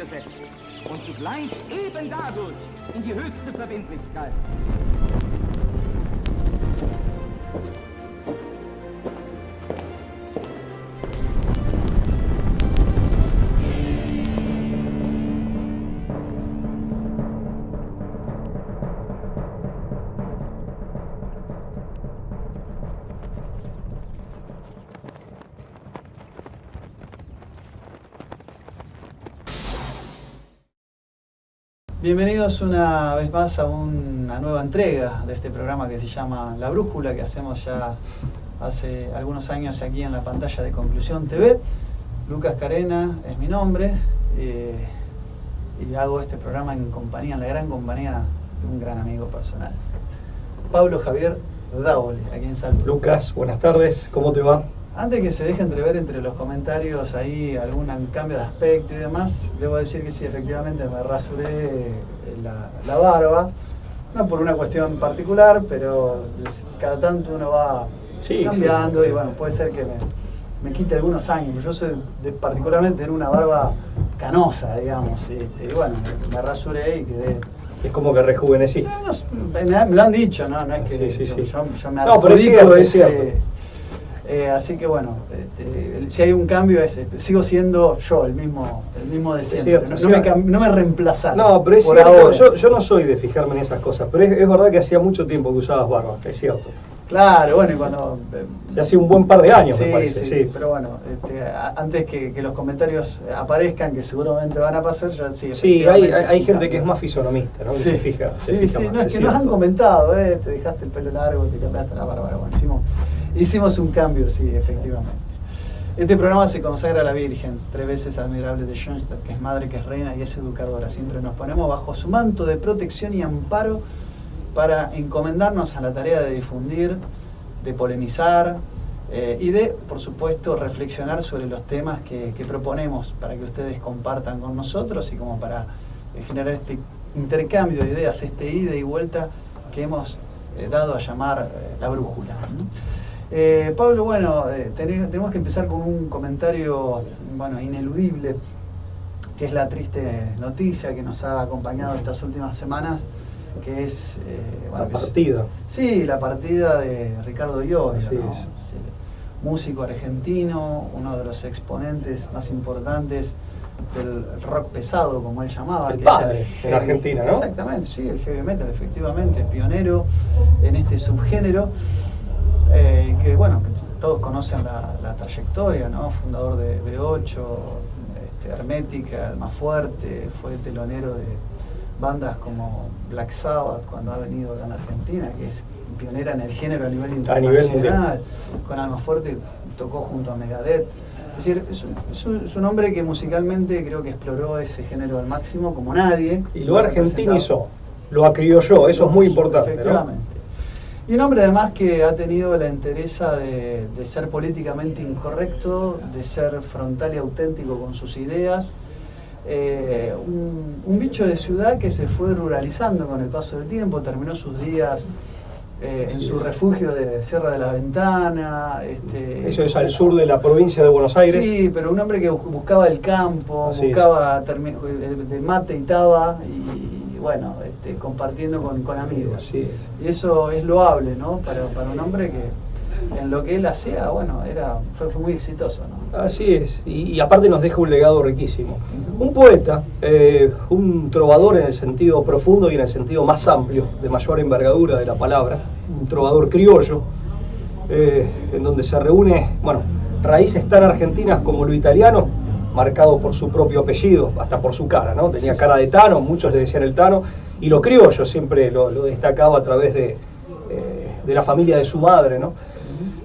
durchgesetzt und zugleich eben dadurch in die höchste Verbindlichkeit. Bienvenidos una vez más a una nueva entrega de este programa que se llama La Brújula, que hacemos ya hace algunos años aquí en la pantalla de Conclusión TV. Lucas Carena es mi nombre y hago este programa en la gran compañía de un gran amigo personal, Pablo Javier Dávole, aquí en Salto. Lucas, buenas tardes, ¿cómo te va? Antes que se deje entrever entre los comentarios ahí algún cambio de aspecto y demás, debo decir que sí, efectivamente me rasuré la barba, no por una cuestión particular, pero cada tanto uno va cambiando y bueno, puede ser que me quite algunos años. Yo soy particularmente en una barba canosa, digamos, y bueno, me rasuré y quedé... Es como que rejuveneciste. Me lo han dicho, ¿no? No es que sí. yo me No, pero es cierto. Así que bueno, si hay un cambio sigo siendo yo, el mismo de siempre. No me reemplazaron. No, pero es por cierto, ahora. yo no soy de fijarme en esas cosas, pero es verdad que hacía mucho tiempo que usabas barba, es cierto. Claro, bueno, y cuando... Ya hace un buen par de años, sí, me parece. Sí, pero bueno, antes que los comentarios aparezcan, que seguramente van a pasar, ya sí. Sí, hay gente que es más fisonomista, ¿no? Que se fija más, no, es que nos han comentado, te dejaste el pelo largo, te cambiaste la barba, bueno, hicimos un cambio, sí, efectivamente. Este programa se consagra a la Virgen, 3 veces admirable de Schoenstatt, que es madre, que es reina y es educadora. Siempre nos ponemos bajo su manto de protección y amparo para encomendarnos a la tarea de difundir, de polemizar y de, por supuesto, reflexionar sobre los temas que proponemos para que ustedes compartan con nosotros y como para generar este intercambio de ideas, este ida y vuelta que hemos dado a llamar La Brújula. Pablo, bueno, tenemos que empezar con un comentario ineludible, que es la triste noticia que nos ha acompañado estas últimas semanas, que es la partida. Sí, la partida de Ricardo Iorio, Así ¿no? es. Sí, músico argentino, uno de los exponentes más importantes del rock pesado, como él llamaba. El padre en Argentina, ¿no? Exactamente, sí, el heavy metal, efectivamente, pionero en este subgénero, que bueno, que todos conocen la trayectoria, ¿no? Fundador de 8, Hermética, El Más Fuerte, fue telonero de bandas como Black Sabbath cuando ha venido acá en Argentina, que es pionera en el género a nivel internacional. Con Almafuerte tocó junto a Megadeth. Es decir, es un hombre que musicalmente creo que exploró ese género al máximo como nadie. Y lo argentinizó, lo acriolló, eso es muy importante. Efectivamente. ¿No? Y un hombre además que ha tenido la entereza de ser políticamente incorrecto, de ser frontal y auténtico con sus ideas. Un bicho de ciudad que se fue ruralizando con el paso del tiempo, terminó sus días en su refugio de Sierra de la Ventana. Eso es al sur de la provincia de Buenos Aires. Sí, pero un hombre que buscaba el campo, buscaba de mate y taba y bueno, compartiendo con amigos. Así es. Y eso es loable, ¿no? Para un hombre que en lo que él hacía, bueno, fue muy exitoso, ¿no? Así es, y aparte nos deja un legado riquísimo. Un poeta, un trovador en el sentido profundo y en el sentido más amplio, de mayor envergadura de la palabra, un trovador criollo, en donde se reúne, bueno, raíces tan argentinas como lo italiano, marcado por su propio apellido, hasta por su cara, ¿no? Tenía cara de Tano, muchos le decían el Tano, y lo criollo siempre lo destacaba a través de la familia de su madre, ¿no?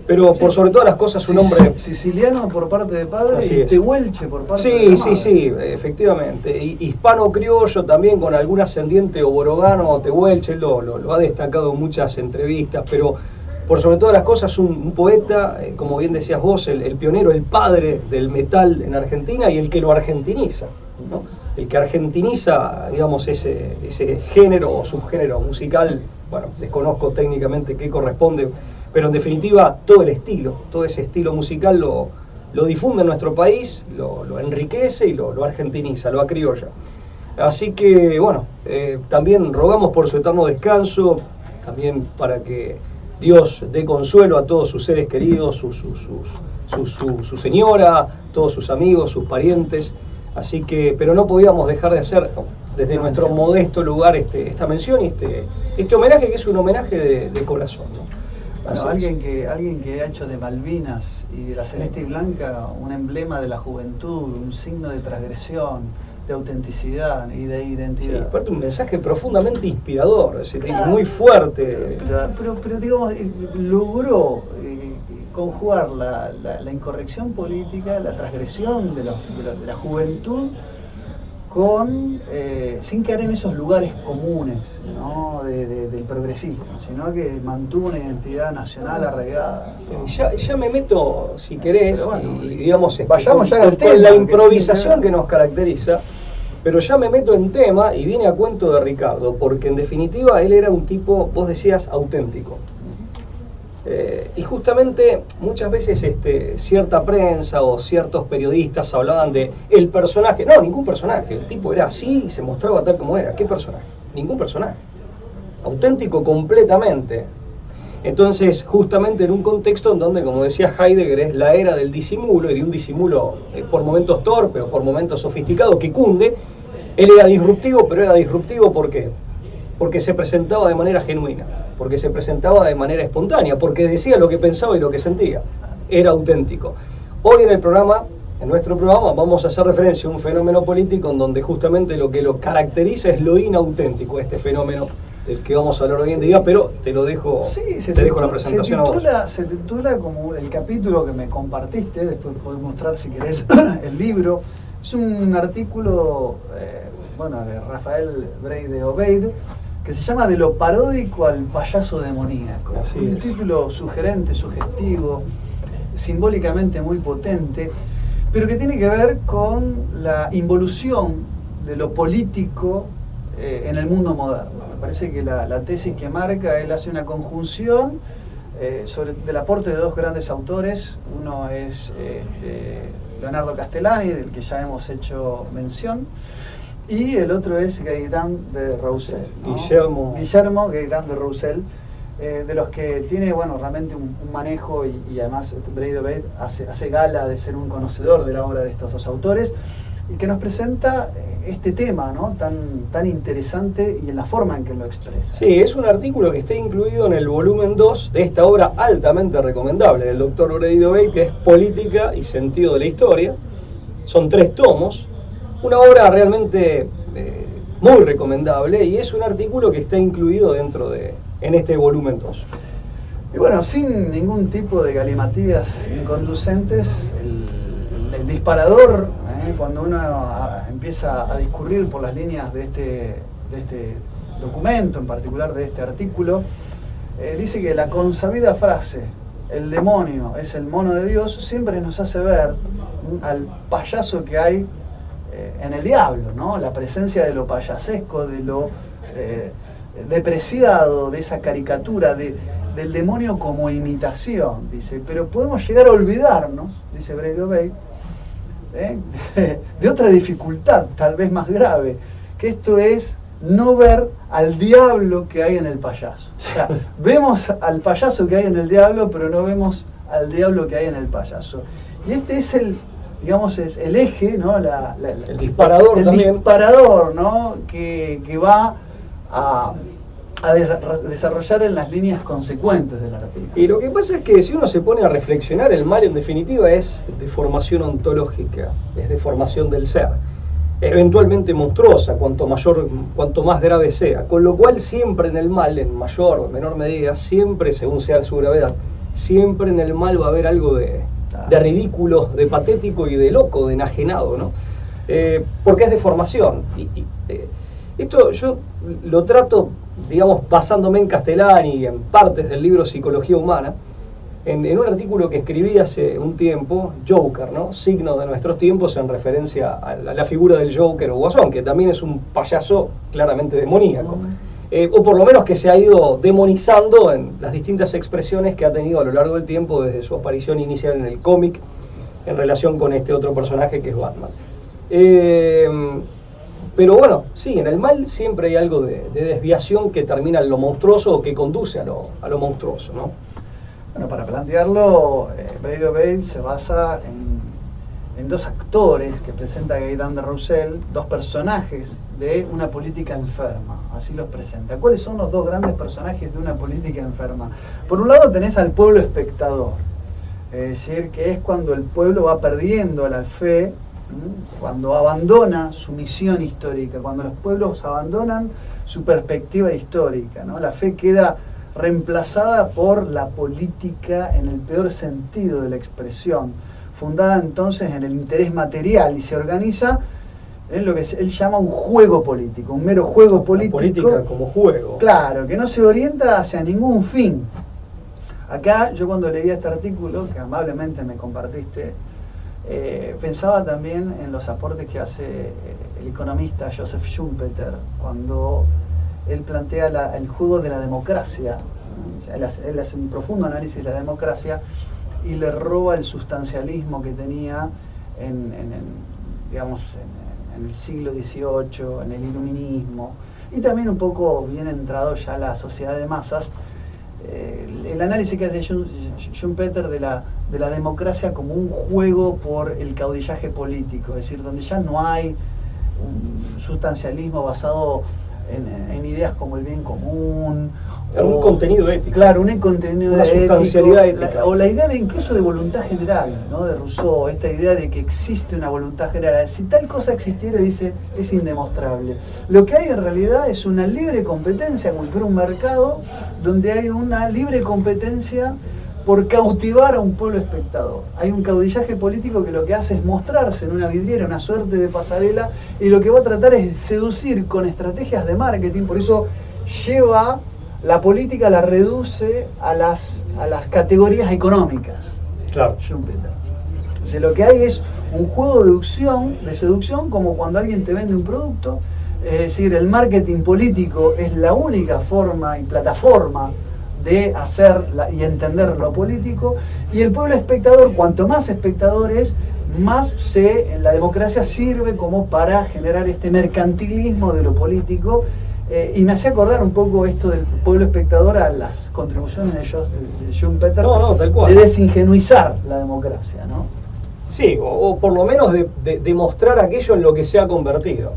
Pero por sobre todas las cosas un hombre... Siciliano por parte de padre y tehuelche por parte de madre. Sí, efectivamente. Hispano-criollo también con algún ascendiente oborogano o tehuelche, lo ha destacado en muchas entrevistas, pero por sobre todas las cosas un poeta, como bien decías vos, el pionero, el padre del metal en Argentina y el que lo argentiniza, ¿no? El que argentiniza, digamos, ese género o subgénero musical, bueno, desconozco técnicamente qué corresponde, pero en definitiva todo ese estilo musical lo lo difunde en nuestro país, lo enriquece y lo argentiniza, lo acriolla. Así que, bueno, también rogamos por su eterno descanso, también para que Dios dé consuelo a todos sus seres queridos, su señora, todos sus amigos, sus parientes. Así que, pero no podíamos dejar de hacer desde nuestro modesto lugar esta mención y este homenaje, que es un homenaje de corazón, ¿no? Bueno, alguien que ha hecho de Malvinas y de la celeste y blanca un emblema de la juventud, un signo de transgresión, de autenticidad y de identidad. Sí, aparte un mensaje profundamente inspirador, ese tipo, Claro, muy fuerte. Pero digamos, logró conjugar la incorrección política, la transgresión de la juventud, sin caer en esos lugares comunes, ¿no? del progresismo, sino que mantuvo una identidad nacional arraigada, ¿no? Ya me meto, si querés, bueno, y digamos, vayamos ya al con tema, la que improvisación que nos caracteriza, pero ya me meto en tema y viene a cuento de Ricardo, porque en definitiva él era un tipo, vos decías, auténtico. Y justamente muchas veces cierta prensa o ciertos periodistas hablaban de el personaje. No, ningún personaje. El tipo era así y se mostraba tal como era. ¿Qué personaje? Ningún personaje. Auténtico completamente. Entonces, justamente en un contexto en donde, como decía Heidegger, es la era del disimulo, y de un disimulo por momentos torpe o por momentos sofisticado que cunde, él era disruptivo, pero era disruptivo ¿por qué? Porque se presentaba de manera genuina, porque se presentaba de manera espontánea, porque decía lo que pensaba y lo que sentía. Era auténtico. Hoy en nuestro programa, vamos a hacer referencia a un fenómeno político en donde justamente lo que lo caracteriza es lo inauténtico, este fenómeno del que vamos a hablar hoy en día, pero te lo dejo, dejo la presentación a vos. Se titula como el capítulo que me compartiste, después podés mostrar si querés el libro. Es un artículo de Rafael Breide-Obeid, que se llama De lo paródico al payaso demoníaco. Un título sugerente, sugestivo, simbólicamente muy potente, pero que tiene que ver con la involución de lo político en el mundo moderno. Me parece que la tesis que marca, él hace una conjunción del aporte de dos grandes autores. Uno es Leonardo Castellani, del que ya hemos hecho mención, y el otro es Gaëtan de Roussel, ¿no? Guillermo Gaëtan de Roussel, de los que tiene realmente un manejo y además Breide-Obeid hace gala de ser un conocedor de la obra de estos dos autores, y que nos presenta este tema, ¿no? tan interesante y en la forma en que lo expresa. Sí, es un artículo que está incluido en el volumen 2 de esta obra altamente recomendable del doctor Breide-Obeid, que es Política y Sentido de la Historia. Son 3 tomos, una obra realmente muy recomendable, y es un artículo que está incluido en este volumen 2. Y bueno, sin ningún tipo de galimatías inconducentes, el disparador, cuando uno empieza a discurrir por las líneas de este documento, en particular de este artículo, dice que la consabida frase, el demonio es el mono de Dios, siempre nos hace ver al payaso que hay en el diablo, ¿no? La presencia de lo payasesco, de lo depreciado, de esa caricatura, del demonio como imitación, dice. Pero podemos llegar a olvidarnos, dice Breide-Obeid, de otra dificultad, tal vez más grave, que esto es no ver al diablo que hay en el payaso. O sea, vemos al payaso que hay en el diablo, pero no vemos al diablo que hay en el payaso. Y este es es el eje, ¿no? El disparador también. El disparador, ¿no? que va a desarrollar en las líneas consecuentes del artículo. Y lo que pasa es que si uno se pone a reflexionar, el mal en definitiva es deformación ontológica, es deformación del ser, eventualmente monstruosa, cuanto más grave sea, con lo cual siempre en el mal, en mayor o menor medida, siempre según sea su gravedad, siempre en el mal va a haber algo de ridículo, de patético y de loco, de enajenado, ¿no? Porque es deformación. Esto yo lo trato, digamos, basándome en Castellani y en partes del libro Psicología Humana, en un artículo que escribí hace un tiempo, Joker, ¿no? Signo de nuestros tiempos, en referencia a la figura del Joker o Guasón, que también es un payaso claramente demoníaco. O por lo menos que se ha ido demonizando en las distintas expresiones que ha tenido a lo largo del tiempo, desde su aparición inicial en el cómic en relación con este otro personaje que es Batman. Pero bueno, sí, en el mal siempre hay algo de desviación que termina en lo monstruoso o que conduce a lo monstruoso, ¿no? Bueno, para plantearlo, Brady O'Bate se basa en dos actores que presenta Gaëtan de Roussel, dos personajes de una política enferma, así los presenta. ¿Cuáles son los dos grandes personajes de una política enferma? Por un lado tenés al pueblo espectador, es decir, que es cuando el pueblo va perdiendo la fe, cuando abandona su misión histórica, cuando los pueblos abandonan su perspectiva histórica, ¿no? La fe queda reemplazada por la política en el peor sentido de la expresión, fundada entonces en el interés material y se organiza en lo que él llama un juego político, un mero juego político. La política como juego. Claro, que no se orienta hacia ningún fin. Acá yo cuando leía este artículo, que amablemente me compartiste, pensaba también en los aportes que hace el economista Joseph Schumpeter cuando él plantea el juego de la democracia. Él hace un profundo análisis de la democracia y le roba el sustancialismo que tenía en el siglo XVIII, en el iluminismo, y también un poco bien entrado ya la sociedad de masas. El análisis que hace Schumpeter de la democracia como un juego por el caudillaje político, es decir, donde ya no hay un sustancialismo basado en ideas como el bien común, un contenido ético. Claro, un contenido una ético, sustancialidad ética. o la idea incluso de voluntad general, ¿no? De Rousseau, esta idea de que existe una voluntad general. Si tal cosa existiera, dice, es indemostrable. Lo que hay en realidad es una libre competencia, como si fuera un mercado, donde hay una libre competencia por cautivar a un pueblo espectador. Hay un caudillaje político que lo que hace es mostrarse en una vidriera, una suerte de pasarela, y lo que va a tratar es seducir con estrategias de marketing. Por eso lleva la política, la reduce a las categorías económicas. Claro. Schumpeter. Entonces lo que hay es un juego de seducción, como cuando alguien te vende un producto. Es decir, el marketing político es la única forma y plataforma de hacer y entender lo político, y el pueblo espectador, cuanto más espectadores, más la democracia sirve como para generar este mercantilismo de lo político. Y me hacía acordar un poco esto del pueblo espectador a las contribuciones de Schumpeter, tal cual, de desingenuizar la democracia, ¿no? Sí, o por lo menos de mostrar aquello en lo que se ha convertido.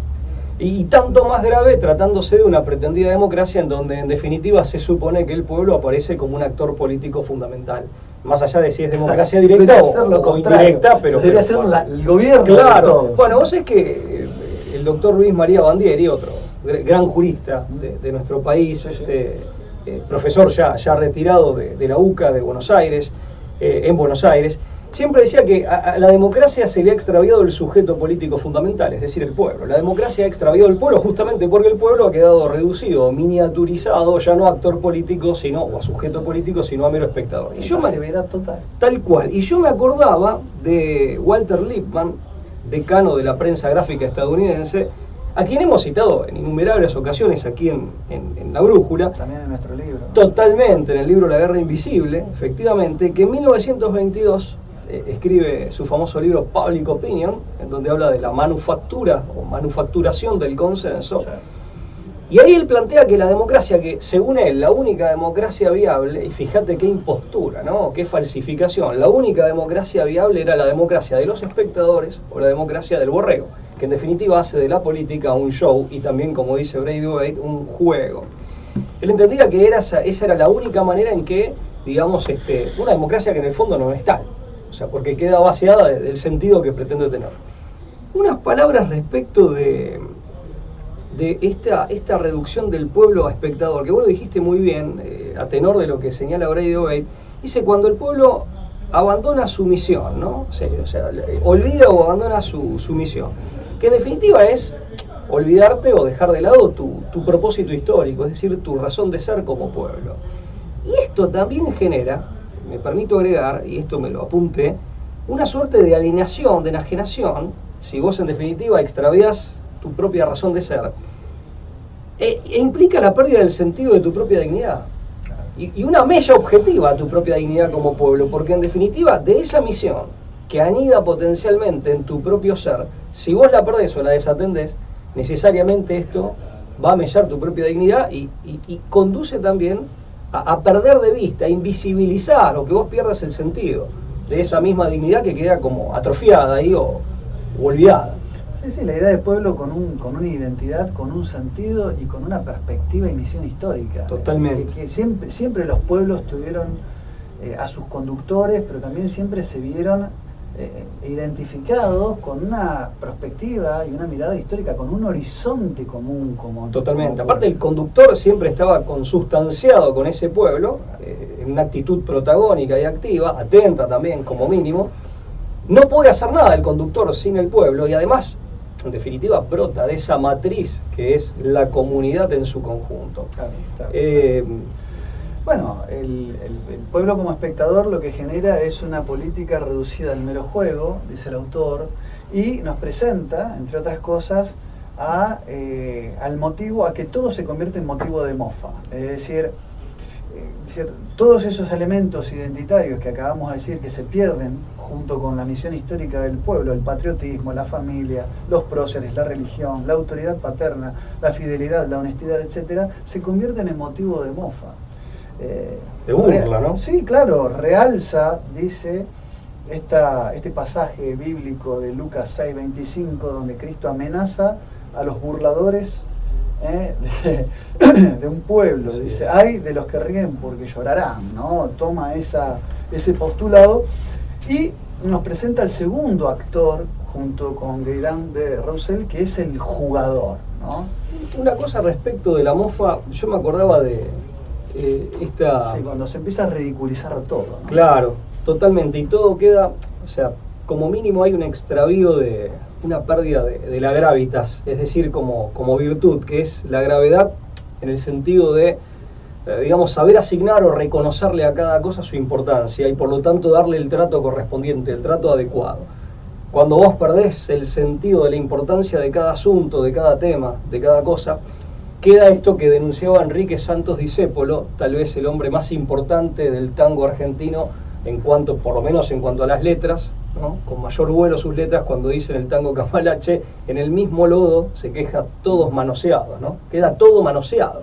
Y tanto más grave tratándose de una pretendida democracia en donde en definitiva se supone que el pueblo aparece como un actor político fundamental. Más allá de si es democracia directa o indirecta, pero debería ser el gobierno. Claro. De todos. Bueno, vos sabés que el doctor Luis María Bandieri, otro gran jurista de nuestro país, profesor ya retirado de la UCA de Buenos Aires, en Buenos Aires, siempre decía que a la democracia se le ha extraviado el sujeto político fundamental, es decir, el pueblo. La democracia ha extraviado el pueblo justamente porque el pueblo ha quedado reducido, miniaturizado, ya no a actor político, o a sujeto político, sino a mero espectador. Y yo total. Tal cual. Y yo me acordaba de Walter Lippmann, decano de la prensa gráfica estadounidense, a quien hemos citado en innumerables ocasiones aquí en La Brújula. También en nuestro libro. Totalmente, en el libro La Guerra Invisible, efectivamente, que en 1922 escribe su famoso libro Public Opinion, en donde habla de la manufactura o manufacturación del consenso. Sí. Y ahí él plantea que la democracia, que según él, la única democracia viable, y fíjate qué impostura, ¿no? Qué falsificación, la única democracia viable era la democracia de los espectadores o la democracia del borrego, que en definitiva hace de la política un show y también, como dice Brady O'Bate, un juego. Él entendía que esa era la única manera en que, digamos, una democracia que en el fondo no es tal. O sea, porque queda vaciada del sentido que pretende tener. Unas palabras respecto de esta reducción del pueblo a espectador, que vos lo dijiste muy bien, a tenor de lo que señala Brady O'Bate, dice cuando el pueblo abandona su misión, ¿no? O sea, olvida o abandona su misión, que en definitiva es olvidarte o dejar de lado tu propósito histórico, es decir, tu razón de ser como pueblo. Y esto también genera, me permito agregar, y esto me lo apunté, una suerte de alienación, de enajenación, si vos en definitiva extravías tu propia razón de ser, e implica la pérdida del sentido de tu propia dignidad y una mella objetiva a tu propia dignidad como pueblo, porque en definitiva de esa misión que anida potencialmente en tu propio ser, si vos la perdés o la desatendés, necesariamente esto va a mellar tu propia dignidad y conduce también a perder de vista, a invisibilizar, o que vos pierdas el sentido de esa misma dignidad que queda como atrofiada ahí o olvidada. Sí, la idea de pueblo con una identidad, con un sentido y con una perspectiva y misión histórica. Totalmente. Que siempre los pueblos tuvieron a sus conductores, pero también siempre se vieron identificados con una perspectiva y una mirada histórica, con un horizonte común. Totalmente. Aparte, el conductor siempre estaba consustanciado con ese pueblo, en una actitud protagónica y activa, atenta también como mínimo. No puede hacer nada el conductor sin el pueblo, y además, en definitiva, brota de esa matriz que es la comunidad en su conjunto. Claro. Bueno, el pueblo como espectador lo que genera es una política reducida al mero juego, dice el autor, y nos presenta, entre otras cosas, al motivo, a que todo se convierte en motivo de mofa. Es decir, todos esos elementos identitarios que acabamos de decir que se pierden junto con la misión histórica del pueblo, el patriotismo, la familia, los próceres, la religión, la autoridad paterna, la fidelidad, la honestidad, etcétera, se convierten en motivo de mofa. De burla, ¿no? Sí, claro, realza, dice, este pasaje bíblico de Lucas 6:25, donde Cristo amenaza a los burladores de un pueblo. Sí. Dice, ay de los que ríen porque llorarán, ¿no? Toma ese postulado y nos presenta el segundo actor junto con Gaëtan de Roussel, que es el jugador, ¿no? Una cosa respecto de la mofa, yo me acordaba de esta... Sí, cuando se empieza a ridiculizar todo, ¿no? Claro, totalmente, y todo queda, o sea, como mínimo hay un extravío de una pérdida de la gravitas, es decir, como virtud, que es la gravedad en el sentido de, digamos, saber asignar o reconocerle a cada cosa su importancia y por lo tanto darle el trato correspondiente, el trato adecuado. Cuando vos perdés el sentido de la importancia de cada asunto, de cada tema, de cada cosa, queda esto que denunciaba Enrique Santos Discépolo, tal vez el hombre más importante del tango argentino en cuanto, por lo menos en cuanto a las letras, ¿no? Con mayor vuelo sus letras, cuando dice en el tango Cambalache, en el mismo lodo se queja todos manoseados, ¿no? Queda todo manoseado.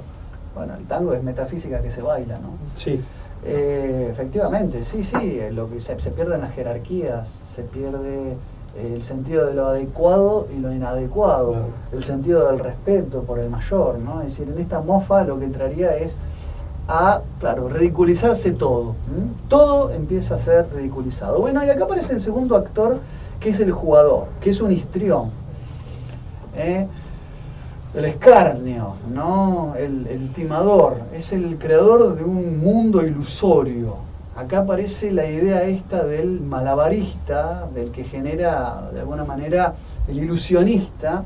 Bueno, el tango es metafísica que se baila, ¿no? Sí. Efectivamente, sí, lo que se pierden las jerarquías, se pierde el sentido de lo adecuado y lo inadecuado, claro. El sentido del respeto por el mayor, ¿no? Es decir, en esta mofa lo que entraría es claro, ridiculizarse todo. Todo empieza a ser ridiculizado. Bueno, y acá aparece el segundo actor, que es el jugador, que es un histrión. El escarnio, ¿no? El timador, es el creador de un mundo ilusorio. Acá aparece la idea esta del malabarista, del que genera, de alguna manera, el ilusionista,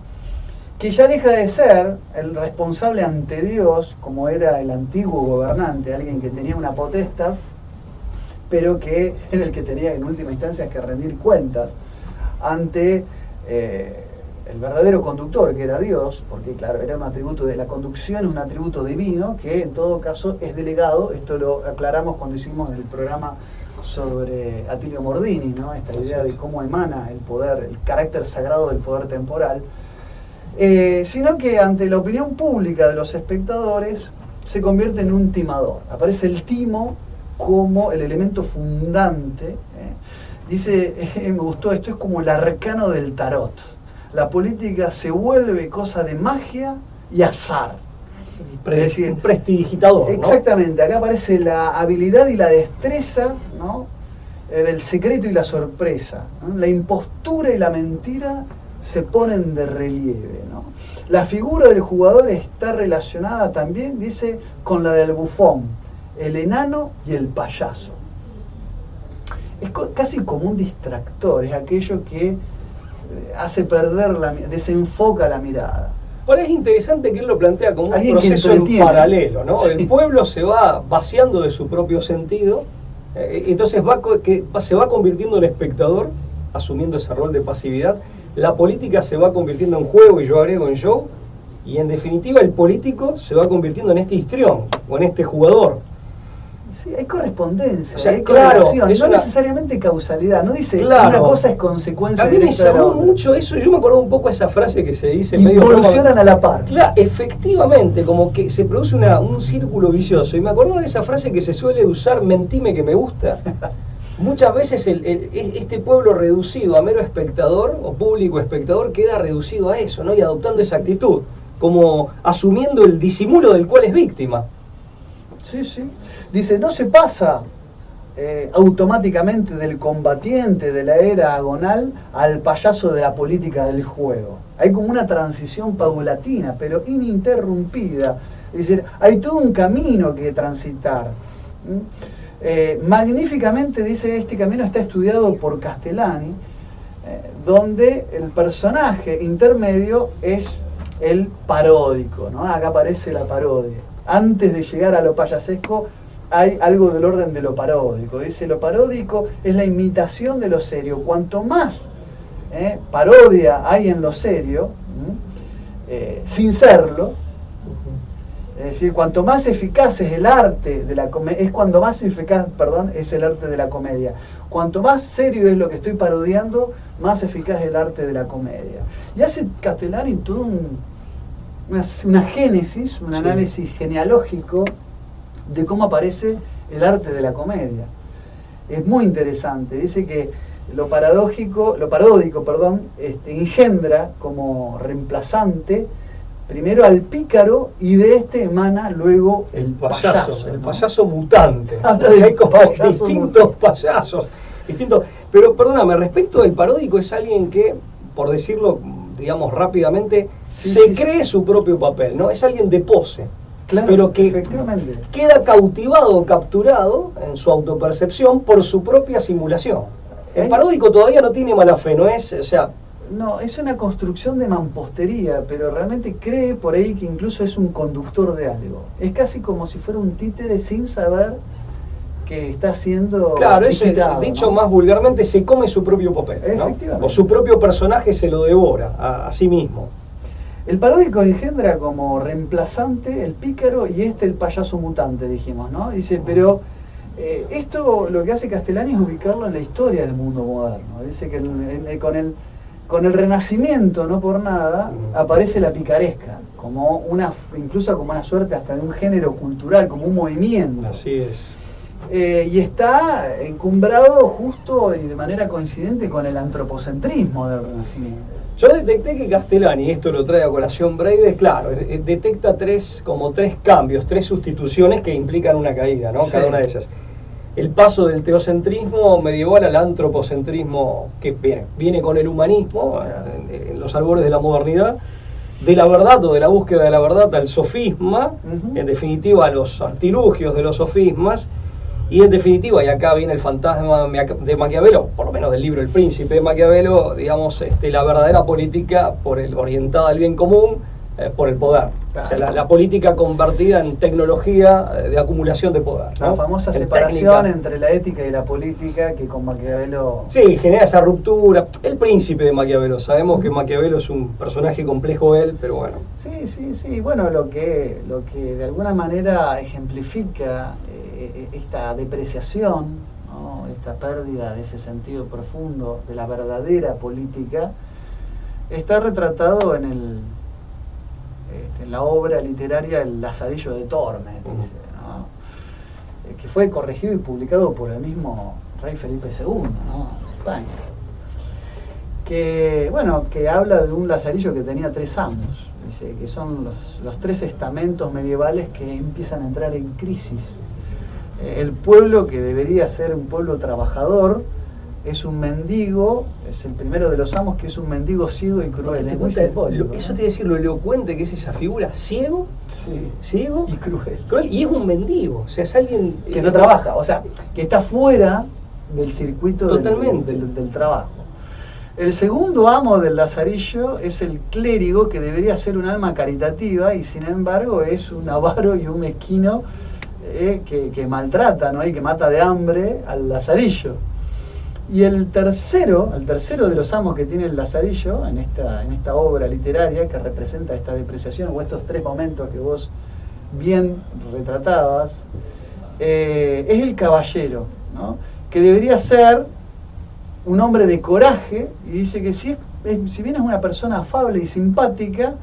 que ya deja de ser el responsable ante Dios, como era el antiguo gobernante, alguien que tenía una potestad, pero que era el que tenía en última instancia que rendir cuentas ante el verdadero conductor, que era Dios, porque claro, era un atributo de la conducción, es un atributo divino, que en todo caso es delegado. Esto lo aclaramos cuando hicimos el programa sobre Atilio Mordini, ¿no? Esta idea de cómo emana el poder, el carácter sagrado del poder temporal. Sino que ante la opinión pública de los espectadores se convierte en un timador. Aparece el timo como el elemento fundante. Dice, me gustó, esto es como el arcano del tarot. La política se vuelve cosa de magia y azar. Un prestidigitador, ¿no? Exactamente, acá aparece la habilidad y la destreza, ¿no? Del secreto y la sorpresa, ¿no? La impostura y la mentira se ponen de relieve, ¿no? La figura del jugador está relacionada también, dice, con la del bufón, el enano y el payaso. Es casi como un distractor, es aquello que hace perder, desenfoca la mirada. Ahora es interesante que él lo plantea como un proceso en paralelo, ¿no? Sí. El pueblo se va vaciando de su propio sentido, entonces se va convirtiendo en espectador, asumiendo ese rol de pasividad. La política se va convirtiendo en juego, y yo agrego en show, y en definitiva el político se va convirtiendo en este histrión, o en este jugador. Sí, hay correspondencia, O sea, hay claro, correlación, es no una- necesariamente causalidad, no dice Claro. una cosa es consecuencia A mí me directa de la llamó otra. mucho eso, yo me acuerdo un poco esa frase que se dice medio Involucionan a la par. Claro, efectivamente, como que se produce un círculo vicioso. Y me acuerdo de esa frase que se suele usar, mentime que me gusta. Muchas veces este pueblo reducido a mero espectador o público espectador queda reducido a eso, ¿no? Y adoptando esa actitud, como asumiendo el disimulo del cual es víctima. Sí, sí. Dice, no se pasa automáticamente del combatiente de la era agonal al payaso de la política del juego. Hay como una transición paulatina, pero ininterrumpida. Es decir, hay todo un camino que transitar. Magníficamente, dice, este camino está estudiado por Castellani, donde el personaje intermedio es el paródico, ¿no? Acá aparece la parodia. Antes de llegar a lo payasesco hay algo del orden de lo paródico. Dice, lo paródico es la imitación de lo serio. Cuanto más parodia hay en lo serio, sin serlo, es decir, cuanto más eficaz es el arte de la comedia, es cuando más eficaz, perdón, es el arte de la comedia. Cuanto más serio es lo que estoy parodiando, más eficaz es el arte de la comedia. Y hace Castellani todo una génesis, un análisis genealógico de cómo aparece el arte de la comedia. Es muy interesante. Dice que lo paródico, engendra como reemplazante primero al pícaro y de este emana luego el payaso, el ¿no? payaso mutante. Habla del Hay como payaso distintos mutante. payasos. Pero perdóname, respecto del paródico, es alguien que, por decirlo, digamos rápidamente, se cree su propio papel, ¿no? Es alguien de pose. Claro, pero que efectivamente queda cautivado o capturado en su autopercepción por su propia simulación. El paródico todavía no tiene mala fe, no es, o sea... No, es una construcción de mampostería, pero realmente cree por ahí que incluso es un conductor de algo. Es casi como si fuera un títere sin saber que está siendo Claro, eso digitado, dicho ¿no? más vulgarmente, se come su propio papel, ¿no? Efectivamente. O su propio personaje se lo devora a sí mismo. El paródico engendra como reemplazante el pícaro y el payaso mutante, dijimos, ¿no? Dice, pero esto lo que hace Castellani es ubicarlo en la historia del mundo moderno. Dice que con el Renacimiento, no por nada, aparece la picaresca, como incluso como una suerte hasta de un género cultural, como un movimiento. Así es. Y está encumbrado justo y de manera coincidente con el antropocentrismo del Renacimiento. Yo detecté que Castellani, esto lo trae a colación Breide, claro, detecta tres cambios, tres sustituciones que implican una caída, ¿no? Sí. Cada una de ellas. El paso del teocentrismo medieval al antropocentrismo que viene con el humanismo, Claro. en los albores de la modernidad, de la verdad o de la búsqueda de la verdad al sofisma, en definitiva a los artilugios de los sofismas, y en definitiva, y acá viene el fantasma de Maquiavelo, por lo menos del libro El Príncipe de Maquiavelo, digamos, la verdadera política orientada al bien común, por el poder. Claro. O sea, la política convertida en tecnología de acumulación de poder, ¿no? La famosa En separación técnica. entre la ética y la política que con Maquiavelo... Sí, genera esa ruptura. El Príncipe de Maquiavelo, sabemos que Maquiavelo es un personaje complejo él, pero bueno. Sí, bueno, lo que de alguna manera ejemplifica esta depreciación, ¿no? Esta pérdida de ese sentido profundo de la verdadera política, está retratado en la obra literaria El Lazarillo de Tormes, dice, ¿no? Que fue corregido y publicado por el mismo rey Felipe II, ¿no? En España. Que habla de un lazarillo que tenía 3 amos, dice, que son los 3 estamentos medievales que empiezan a entrar en crisis. El pueblo que debería ser un pueblo trabajador es un mendigo, es el primero de los amos que es un mendigo ciego y cruel. ¿Te Es muy cuenta simbólico, ¿no? eso te iba a decir lo elocuente que es esa figura, ciego, Sí. ciego Y cruel. cruel, y es un mendigo, o sea, es alguien Que no trabaja, o sea, que está fuera del circuito Totalmente. del trabajo. El segundo amo del lazarillo es el clérigo, que debería ser un alma caritativa y sin embargo es un avaro y un mezquino que maltrata, ¿no? Y que mata de hambre al lazarillo. Y el tercero de los amos que tiene el lazarillo en esta obra literaria que representa esta depreciación o estos 3 momentos que vos bien retratabas, es el caballero, ¿no? Que debería ser un hombre de coraje, y dice que si bien es una persona afable y simpática,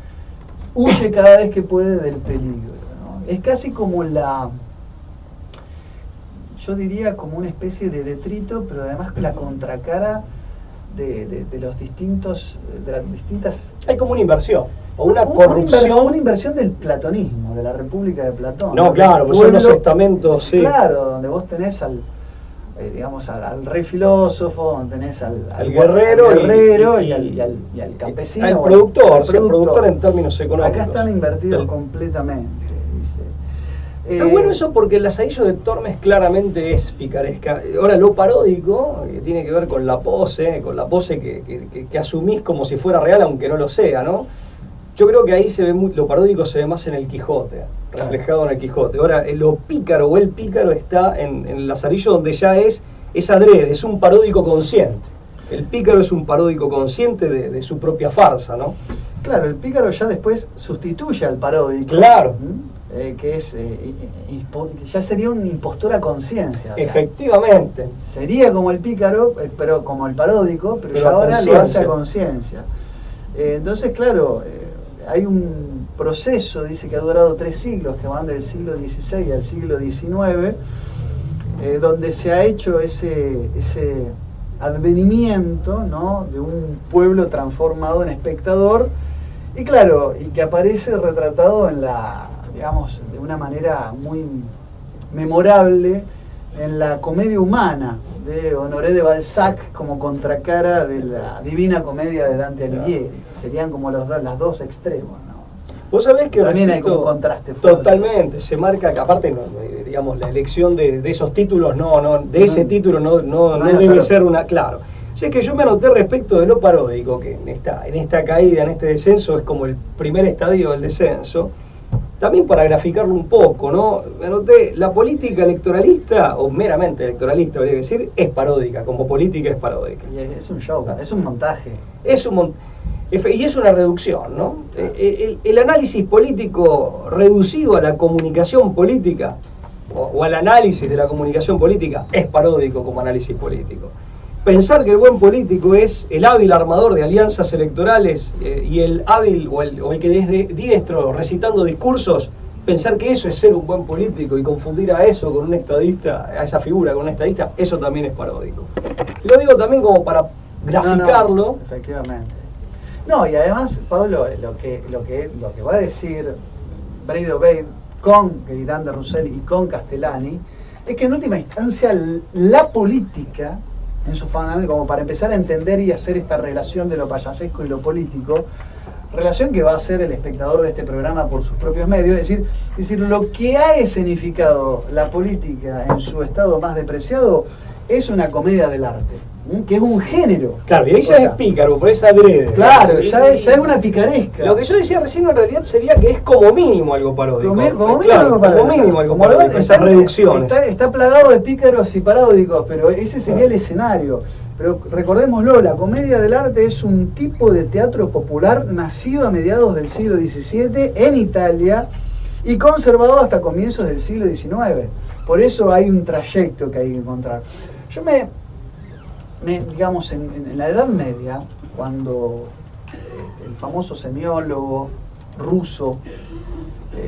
huye cada vez que puede del peligro, ¿no? Es casi como yo diría como una especie de detrito, pero además la contracara de las distintas... Hay como una inversión, o una corrupción. Una inversión del platonismo, de la República de Platón. No, claro, pues son los estamentos, sí. Claro, donde vos tenés al rey filósofo, donde tenés al guerrero, y al campesino. Al productor en términos económicos. Acá están invertidos completamente, dice. Pero bueno, eso porque el Lazarillo de Tormes claramente es picaresca. Ahora, lo paródico, que tiene que ver con la pose que asumís como si fuera real, aunque no lo sea, ¿no? Yo creo que ahí lo paródico se ve más en el Quijote, reflejado en el Quijote. Ahora, lo pícaro o el pícaro está en el Lazarillo, donde ya es adrede, es un paródico consciente. El pícaro es un paródico consciente de su propia farsa, ¿no? Claro, el pícaro ya después sustituye al paródico. Claro. Que ya sería un impostor a conciencia. Efectivamente. Sea, sería como el pícaro, pero como el paródico, pero ya ahora lo hace a conciencia. Entonces, claro, hay un proceso, dice que ha durado 3 siglos, que van del siglo XVI al siglo XIX, donde se ha hecho ese advenimiento, ¿no?, de un pueblo transformado en espectador, y claro, y que aparece retratado digamos, de una manera muy memorable en la Comedia Humana de Honoré de Balzac, como contracara de la Divina Comedia de Dante Alighieri. Serían como las dos extremos, ¿no? Vos sabés que también hay un contraste fuerte. Totalmente, se marca que aparte, digamos, la elección de esos títulos, ese título no debe ser una... Claro. O sea, es que yo me anoté respecto de lo paródico, que en esta caída, en este descenso, es como el primer estadio del descenso. También para graficarlo un poco, ¿no? Me anoté, la política electoralista, o meramente electoralista, habría que decir, es paródica, como política es paródica. Y es un show, es un montaje. Y es una reducción, ¿no? El análisis político reducido a la comunicación política, o al análisis de la comunicación política, es paródico como análisis político. Pensar que el buen político es el hábil armador de alianzas electorales y el hábil o el que es diestro recitando discursos, pensar que eso es ser un buen político y confundir a eso con un estadista, a esa figura con un estadista, eso también es paródico. Y lo digo también como para graficarlo. No, efectivamente. No, y además, Pablo, lo que va a decir Brady O'Bade con Gaitán de Roussel y con Castellani es que en última instancia la política, en su fundamento, como para empezar a entender y hacer esta relación de lo payasesco y lo político, relación que va a hacer el espectador de este programa por sus propios medios, es decir, lo que ha escenificado la política en su estado más depreciado es una comedia del arte, que es un género. Claro, y ahí ya es pícaro, por esa adrede. Claro, ya es una picaresca. Lo que yo decía recién en realidad sería que es como mínimo algo paródico. Como mínimo algo paródico. Esas reducciones. Está plagado de pícaros y paródicos, pero ese sería el escenario. Pero recordémoslo, la comedia del arte es un tipo de teatro popular nacido a mediados del siglo XVII en Italia y conservado hasta comienzos del siglo XIX. Por eso hay un trayecto que hay que encontrar. Yo digamos, en la Edad Media, cuando el famoso semiólogo ruso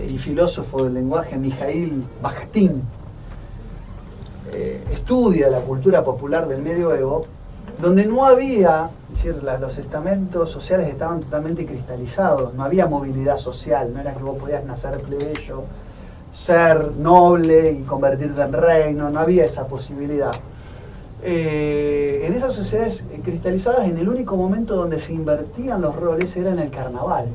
y filósofo del lenguaje Mijaíl Bakhtin estudia la cultura popular del medioevo, donde no había, es decir, los estamentos sociales estaban totalmente cristalizados, no había movilidad social, no era que vos podías nacer plebeyo, ser noble y convertirte en reino, no había esa posibilidad. En esas sociedades cristalizadas, en el único momento donde se invertían los roles era en el carnaval.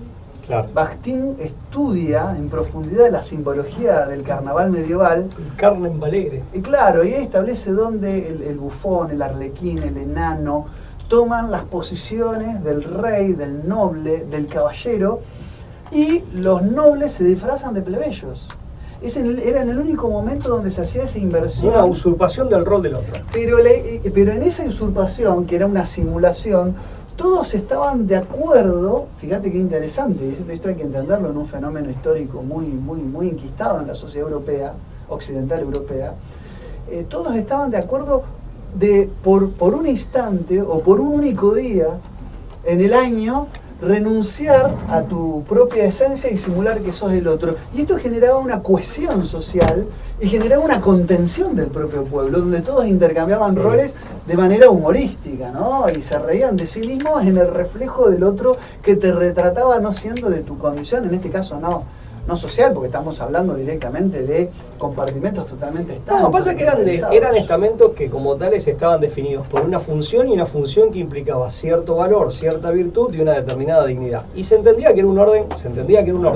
Claro. Bakhtin estudia en profundidad la simbología del carnaval medieval. El Carmen Valegre. Y claro, y establece donde el bufón, el arlequín, el enano toman las posiciones del rey, del noble, del caballero, y los nobles se disfrazan de plebeyos. Era en el único momento donde se hacía esa inversión. Una usurpación del rol del otro. Pero en esa usurpación, que era una simulación, todos estaban de acuerdo. Fíjate qué interesante, esto hay que entenderlo en un fenómeno histórico muy, muy, muy enquistado en la sociedad europea occidental europea, todos estaban de acuerdo por un instante o por un único día en el año renunciar a tu propia esencia y simular que sos el otro. Y esto generaba una cohesión social y generaba una contención del propio pueblo, donde todos intercambiaban roles de manera humorística, ¿no? Y se reían de sí mismos en el reflejo del otro que te retrataba no siendo de tu condición, en este caso no social, porque estamos hablando directamente de compartimentos totalmente estables. No, pasa que eran estamentos que como tales estaban definidos por una función, y una función que implicaba cierto valor, cierta virtud y una determinada dignidad. Y se entendía que era un orden,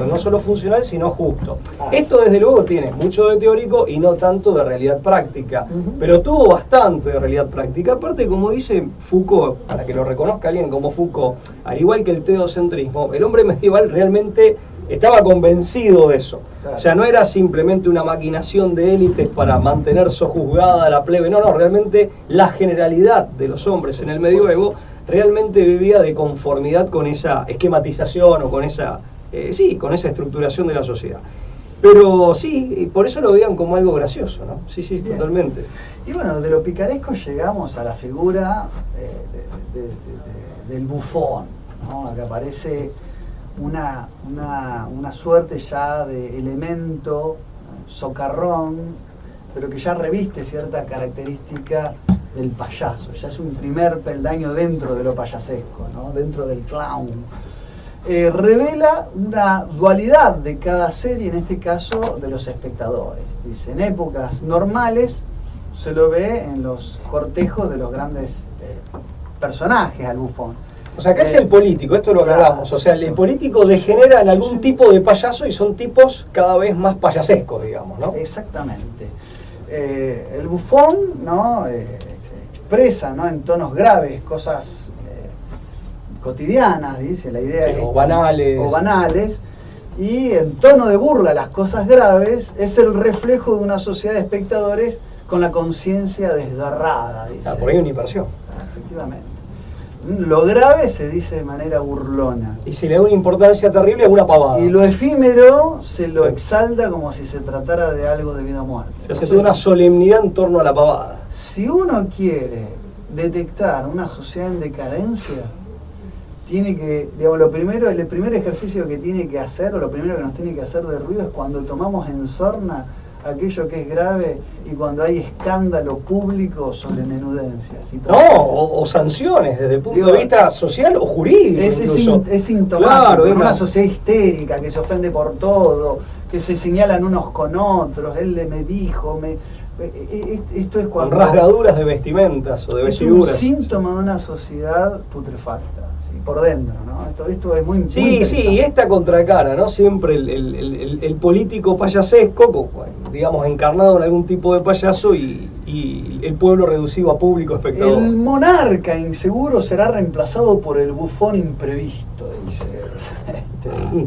no solo funcional, sino justo. Esto desde luego tiene mucho de teórico y no tanto de realidad práctica, pero tuvo bastante de realidad práctica. Aparte, como dice Foucault, para que lo reconozca alguien como Foucault, al igual que el teocentrismo, el hombre medieval realmente estaba convencido de eso. Claro. O sea, no era simplemente una maquinación de élites para mantener sojuzgada a la plebe. No, realmente la generalidad de los hombres en el medioevo realmente vivía de conformidad con esa esquematización o con esa estructuración de la sociedad. Pero sí, por eso lo veían como algo gracioso, ¿no? Sí, bien. Totalmente. Y bueno, de lo picaresco llegamos a la figura del bufón, ¿no? Que aparece una suerte ya de elemento socarrón, pero que ya reviste cierta característica del payaso. Ya es un primer peldaño dentro de lo payasesco, ¿no? Dentro del clown. Revela una dualidad de cada serie, en este caso de los espectadores. Dice, en épocas normales se lo ve en los cortejos de los grandes personajes al bufón. O sea, acá es el político, esto lo aclaramos. O sea, el político degenera en algún tipo de payaso y son tipos cada vez más payasescos, digamos, ¿no? Exactamente. El bufón, ¿no? Expresa, ¿no? En tonos graves cosas cotidianas, dice, la idea es... O banales. Y en tono de burla las cosas graves es el reflejo de una sociedad de espectadores con la conciencia desgarrada, dice. Por ahí una inversión. Efectivamente. Lo grave se dice de manera burlona. Y si le da una importancia terrible es una pavada. Y lo efímero se lo exalta como si se tratara de algo de vida o muerte. Se hace toda una solemnidad en torno a la pavada. Si uno quiere detectar una sociedad en decadencia, tiene que, digamos, el primer ejercicio que tiene que hacer, o lo primero que nos tiene que hacer de ruido, es cuando tomamos en sorna aquello que es grave y cuando hay escándalo público sobre menudencias. O sanciones desde el punto de vista social o jurídico. Es sintomático, claro, una sociedad histérica que se ofende por todo, que se señalan unos con otros, él me dijo, esto es cuando... Con rasgaduras de vestimentas o de vestiduras. Es un síntoma de una sociedad putrefacta, ¿sí? Por dentro, ¿no? Esto es muy Sí, y esta contracara, ¿no? Siempre el político payasesco, digamos, encarnado en algún tipo de payaso y el pueblo reducido a público espectador. El monarca inseguro será reemplazado por el bufón imprevisto, dice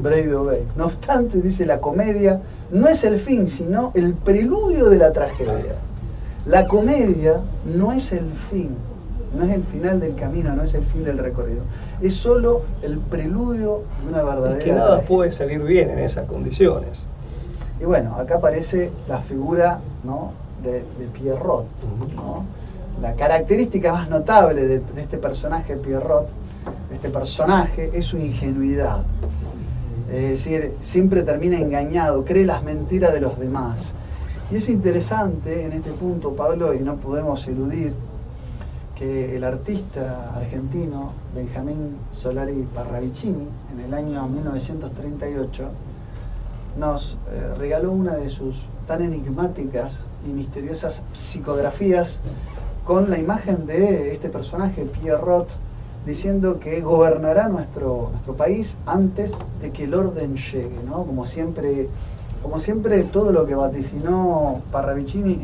Braido Bey. No obstante, dice, la comedia no es el fin, sino el preludio de la tragedia. La comedia no es el fin, no es el final del camino, no es el fin del recorrido. Es solo el preludio de una verdadera tragedia. Es que nada puede salir bien en esas condiciones. Y bueno, acá aparece la figura, ¿no?, de Pierrot, ¿no? La característica más notable de este personaje Pierrot, es su ingenuidad. Es decir, siempre termina engañado, cree las mentiras de los demás. Y es interesante en este punto, Pablo, y no podemos eludir que el artista argentino Benjamín Solari Parravicini, en el año 1938, nos regaló una de sus tan enigmáticas y misteriosas psicografías con la imagen de este personaje, Pierrot, diciendo que gobernará nuestro país antes de que el orden llegue, ¿no? Como siempre todo lo que vaticinó Parravicini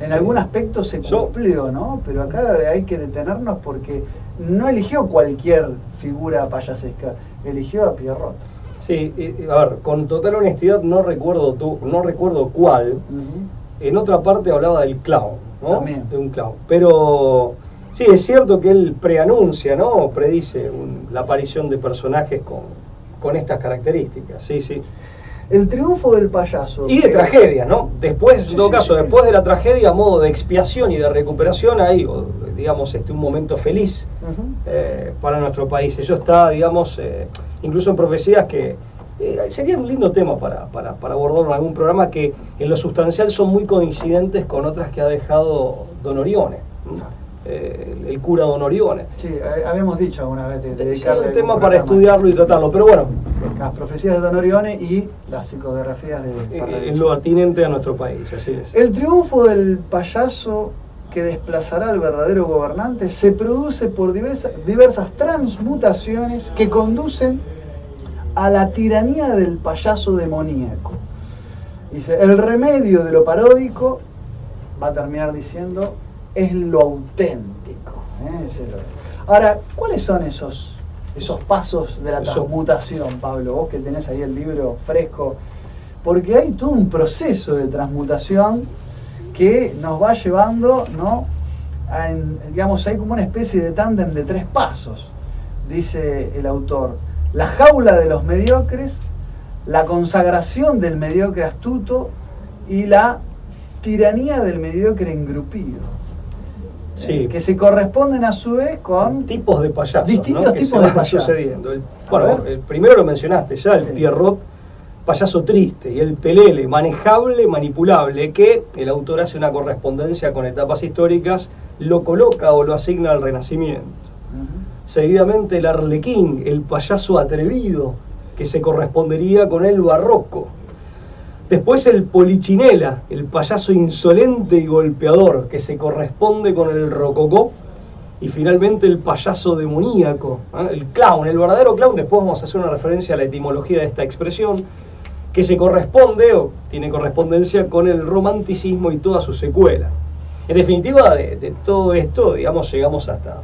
en algún aspecto se cumplió, ¿no? Pero acá hay que detenernos porque no eligió cualquier figura payasesca, eligió a Pierrot. Sí, a ver, con total honestidad no recuerdo cuál. En otra parte hablaba del clown, ¿no? También. De un clown. Pero sí, es cierto que él preanuncia, ¿no? Predice la aparición de personajes con estas características, sí. El triunfo del payaso. Y de tragedia, ¿no? Después, en todo caso, sí. después de la tragedia, a modo de expiación y de recuperación, hay, digamos, un momento feliz para nuestro país. Eso está, digamos, incluso en profecías que sería un lindo tema para abordarlo en algún programa, que en lo sustancial son muy coincidentes con otras que ha dejado Don Orione, el cura Don Orione. Sí, habíamos dicho alguna vez de dedicarle sería un tema algún para programa. estudiarlo y tratarlo, pero bueno, Las profecías de Don Orione y las psicografías de en lo atinente a nuestro país, así es. El triunfo del payaso que desplazará al verdadero gobernante se produce por diversas transmutaciones que conducen a la tiranía del payaso demoníaco. Dice, el remedio de lo paródico, va a terminar diciendo, es lo auténtico. Ahora, ¿cuáles son esos pasos de la transmutación, Pablo? Vos que tenés ahí el libro fresco, porque hay todo un proceso de transmutación que nos va llevando, ¿no? Digamos, hay como una especie de tándem de 3 pasos, dice el autor. La jaula de los mediocres, la consagración del mediocre astuto y la tiranía del mediocre engrupido. Sí. Que se corresponden a su vez con tipos de payasos, distintos ¿no? que tipos se de van payasos. sucediendo. El primero lo mencionaste ya, el Pierrot, payaso triste, y el Pelele, manejable, manipulable, que el autor hace una correspondencia con etapas históricas, lo coloca o lo asigna al Renacimiento. Seguidamente el Arlequín, el payaso atrevido, que se correspondería con el Barroco. Después el Polichinela, el payaso insolente y golpeador, que se corresponde con el Rococó. Y finalmente el payaso demoníaco, el clown, el verdadero clown. Después vamos a hacer una referencia a la etimología de esta expresión, que se corresponde o tiene correspondencia con el romanticismo y toda su secuela. En definitiva, de todo esto, digamos,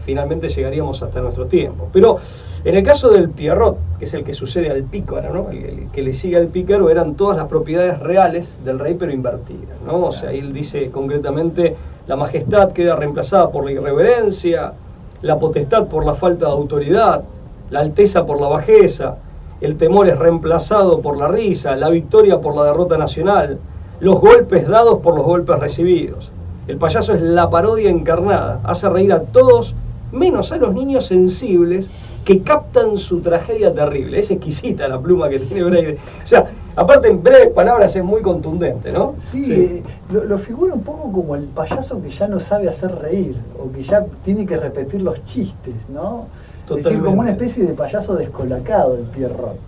finalmente llegaríamos hasta nuestro tiempo. Pero en el caso del Pierrot, que es el que sucede al pícaro, ¿no? El que le sigue al pícaro, eran todas las propiedades reales del rey, pero invertidas, ¿no? O sea, él dice concretamente, la majestad queda reemplazada por la irreverencia, la potestad por la falta de autoridad, la alteza por la bajeza, el temor es reemplazado por la risa, la victoria por la derrota nacional, los golpes dados por los golpes recibidos. El payaso es la parodia encarnada, hace reír a todos, menos a los niños sensibles que captan su tragedia terrible. Es exquisita la pluma que tiene Breide. O sea, aparte en breves palabras es muy contundente, ¿no? Sí. Lo figura un poco como el payaso que ya no sabe hacer reír, o que ya tiene que repetir los chistes, ¿no? Totalmente. Es decir, como una especie de payaso descolacado el Pierrot.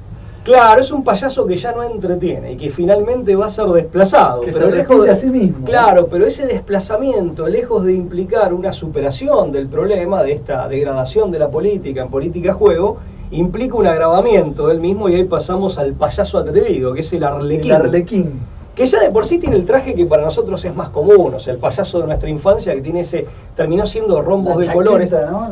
Claro, es un payaso que ya no entretiene y que finalmente va a ser desplazado. Que pero se repite a sí mismo. Claro, pero ese desplazamiento, lejos de implicar una superación del problema, de esta degradación de la política en política juego, implica un agravamiento del mismo, y ahí pasamos al payaso atrevido, que es el Arlequín. El Arlequín. Que ya de por sí tiene el traje que para nosotros es más común, o sea, el payaso de nuestra infancia que tiene terminó siendo rombos de colores. ¿No?